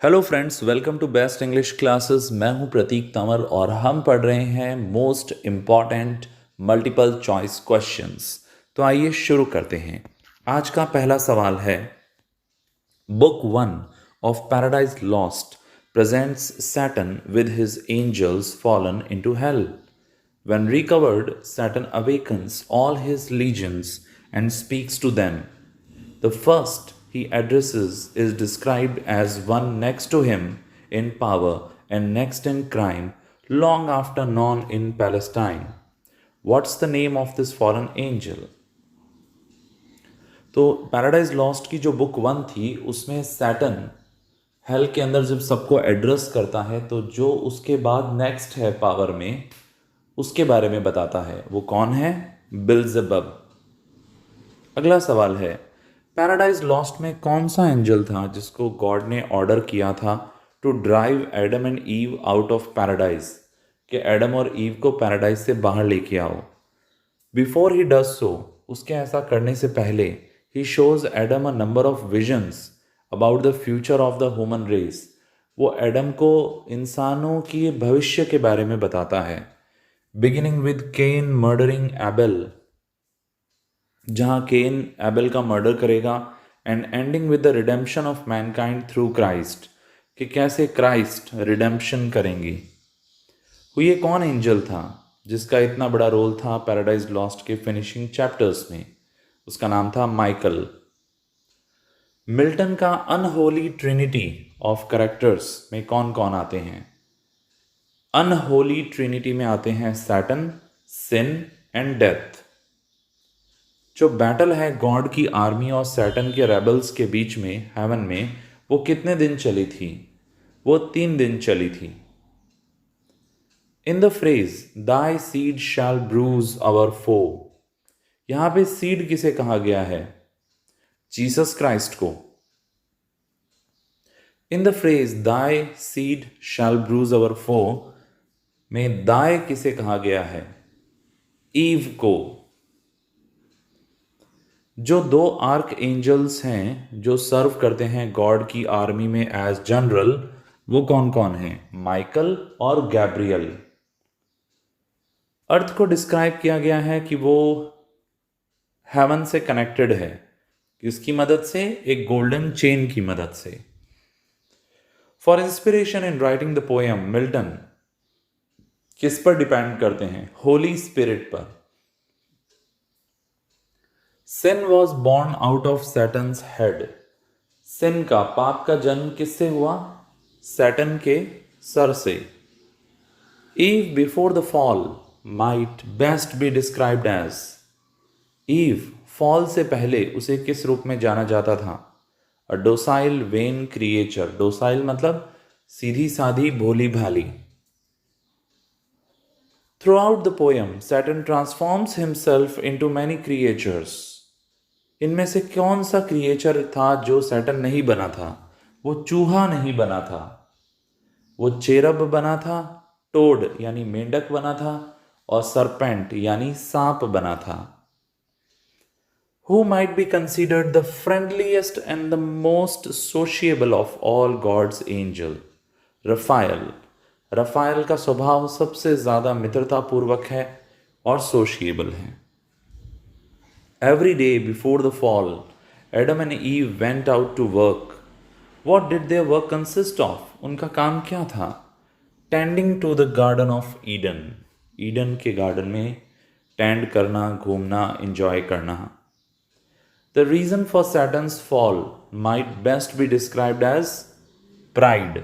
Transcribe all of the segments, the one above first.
Hello friends, welcome to best English classes. मैं हूं प्रतीक तंवर और हम पढ़ रहे हैं most important multiple choice questions. तो आइए शुरू करते हैं। आज का पहला सवाल है, book one of paradise lost presents Saturn with his angels fallen into hell. When recovered, Saturn awakens all his legions and speaks to them. The first he addresses is described as one next to him in power and next in crime, long after none in Palestine. What's the name of this fallen angel? तो paradise lost की जो book one थी उसमें Saturn hello के अंदर जब सबको address करता है तो जो उसके बाद नेक्स्ट है पावर में उसके बारे में बताता है। वो कौन है? बिल्जेबब। अगला सवाल है, पैराडाइज लॉस्ट में कौन सा एंजल था जिसको गॉड ने ऑर्डर किया था to drive Adam and Eve out of paradise, कि एडम और ईव को पैराडाइज से बाहर लेके आओ। बिफोर ही डज सो, उसके ऐसा करने से पहले ही shows Adam a number of visions about the future of the human race. वो एडम को इंसानों की भविष्य के बारे में बताता है। Beginning with Cain murdering Abel, जहां केन एबेल का मर्डर करेगा, and ending with the redemption of mankind through Christ, कि कैसे क्राइस्ट रिडेम्पशन करेंगी। वो ये कौन एंजल था जिसका इतना बड़ा रोल था पैराडाइज लॉस्ट के फिनिशिंग चैप्टर्स में? उसका नाम था माइकल। मिल्टन का अनहोली ट्रिनिटी ऑफ कैरेक्टर्स में कौन कौन आते हैं? अनहोली ट्रिनिटी में आते हैं सैटर्न, सिन एंड डेथ। जो बैटल है गॉड की आर्मी और सैटर्न के रेबल्स के बीच में हेवन में, वो कितने दिन चली थी? वो 3 दिन चली थी। In the phrase thy seed shall bruise our foe, यहां पे सीड किसे कहा गया है? जीसस क्राइस्ट को। In the phrase thy seed shall bruise our foe में दाई किसे कहा गया है? ईव को। जो 2 आर्क एंजल्स हैं जो सर्व करते हैं गॉड की आर्मी में एज जनरल, वो कौन कौन हैं? माइकल और गैब्रियल। अर्थ को डिस्क्राइब किया गया है कि वो हेवन से कनेक्टेड है। किसकी मदद से? एक गोल्डन चेन की मदद से। For inspiration in writing the poem, Milton किस पर डिपेंड करते हैं? होली स्पिरिट पर। Sin was born out of Satan's head, sin का, पाप का जन्म किससे हुआ? सैटर्न के सर से। Eve before the fall might best be described as, Eve fall से पहले उसे किस रूप में जाना जाता था? A docile vain creature. Docile मतलब सीधी साधी भोली भाली। Throughout the poem Satan transforms himself into many creatures. इनमें से कौन सा क्रिएचर था जो सैटर्न नहीं बना था? वो चूहा नहीं बना था, वो चेरब बना था, टोड यानी मेंढक बना था, और सरपेंट यानी सांप बना था। Who might be considered the friendliest and the most sociable of all God's angel? Raphael. Raphael का स्वभाव सबसे ज्यादा मित्रतापूर्वक है और सोशिएबल है। Every day before the fall, Adam and Eve went out to work. What did their work consist of? उनका काम क्या था? Tending to the garden of Eden. Eden के गार्डन में टेंड करना, घूमना, एंजॉय करना। The reason for Saturn's fall might best be described as pride.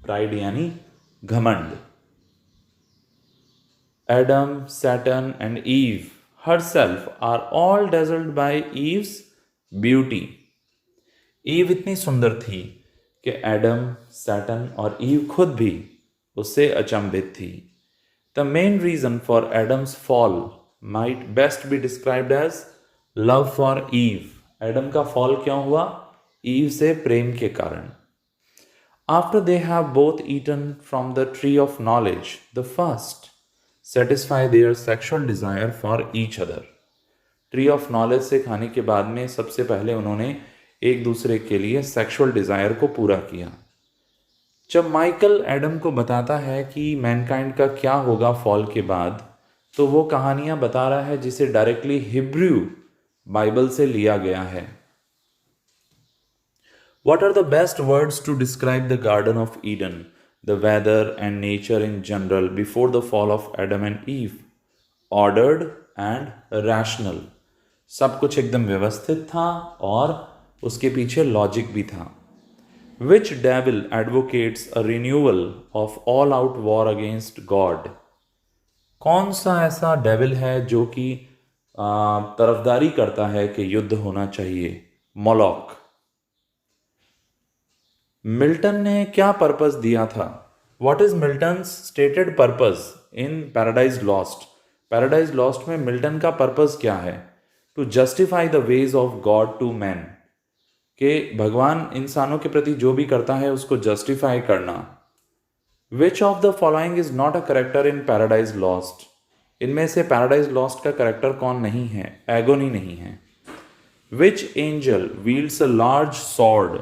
Pride यानी घमंड। Adam, Saturn and Eve herself are all dazzled by Eve's beauty. Eve इतनी सुंदर थी कि एडम, सैटर्न और ईव खुद भी उससे अचंभित थी। The main reason for Adam's fall might best be described as love for Eve. Adam का फॉल क्यों हुआ? ईव से प्रेम के कारण। After they have both eaten from the tree of knowledge, the first satisfy their sexual desire for each other. Tree of knowledge से खाने के बाद में सबसे पहले उन्होंने एक दूसरे के लिए सेक्सुअल डिजायर को पूरा किया। जब माइकल एडम को बताता है कि मैनकाइंड का क्या होगा फॉल के बाद, तो वो कहानियां बता रहा है जिसे डायरेक्टली हिब्रू बाइबल से लिया गया है। What are the best words to describe the Garden of Eden, the weather and nature in general before the fall of Adam and Eve? Ordered and rational. सब कुछ एकदम व्यवस्थित था और उसके पीछे लॉजिक भी था। Which devil advocates a renewal of all-out war against God? कौन सा ऐसा डेविल है जो कि तरफदारी करता है कि युद्ध होना चाहिए? मोलॉक। मिल्टन ने क्या पर्पस दिया था? What is Milton's stated purpose in Paradise Lost? Paradise Lost में मिल्टन का पर्पस क्या है? To justify the ways of God to man, कि भगवान इंसानों के प्रति जो भी करता है उसको जस्टिफाई करना। Which of the following is not a character in Paradise lost? इनमें से पैराडाइज लॉस्ट का करेक्टर कौन नहीं है? एगोनी नहीं है। विच angel wields a large sword?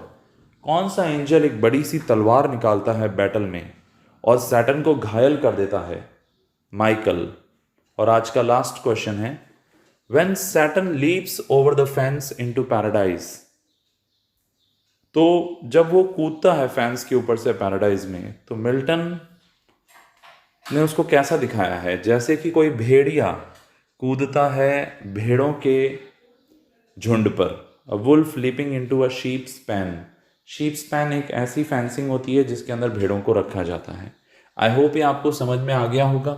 कौन सा एंजल एक बड़ी सी तलवार निकालता है बैटल में और सैटर्न को घायल कर देता है? माइकल। और आज का लास्ट क्वेश्चन है, when Saturn leaps over the fence into paradise, तो जब वो कूदता है फेंस के ऊपर से पैराडाइज में, तो मिल्टन ने उसको कैसा दिखाया है? जैसे कि कोई भेड़िया कूदता है भेड़ों के झुंड पर। A wolf leaping into a sheep's pen. Sheep's pen एक ऐसी फेंसिंग होती है जिसके अंदर भेड़ों को रखा जाता है। आई होप ये आपको समझ में आ गया होगा।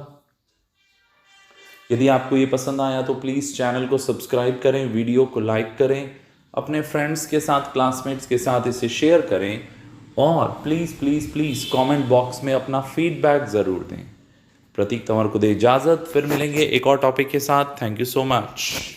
यदि आपको ये पसंद आया तो प्लीज़ चैनल को सब्सक्राइब करें, वीडियो को लाइक करें, अपने फ्रेंड्स के साथ, क्लासमेट्स के साथ इसे शेयर करें और please please please comment box में अपना फीडबैक ज़रूर दें। प्रतीक तंवर को दे इजाज़त, फिर मिलेंगे एक और टॉपिक के साथ। Thank you so much.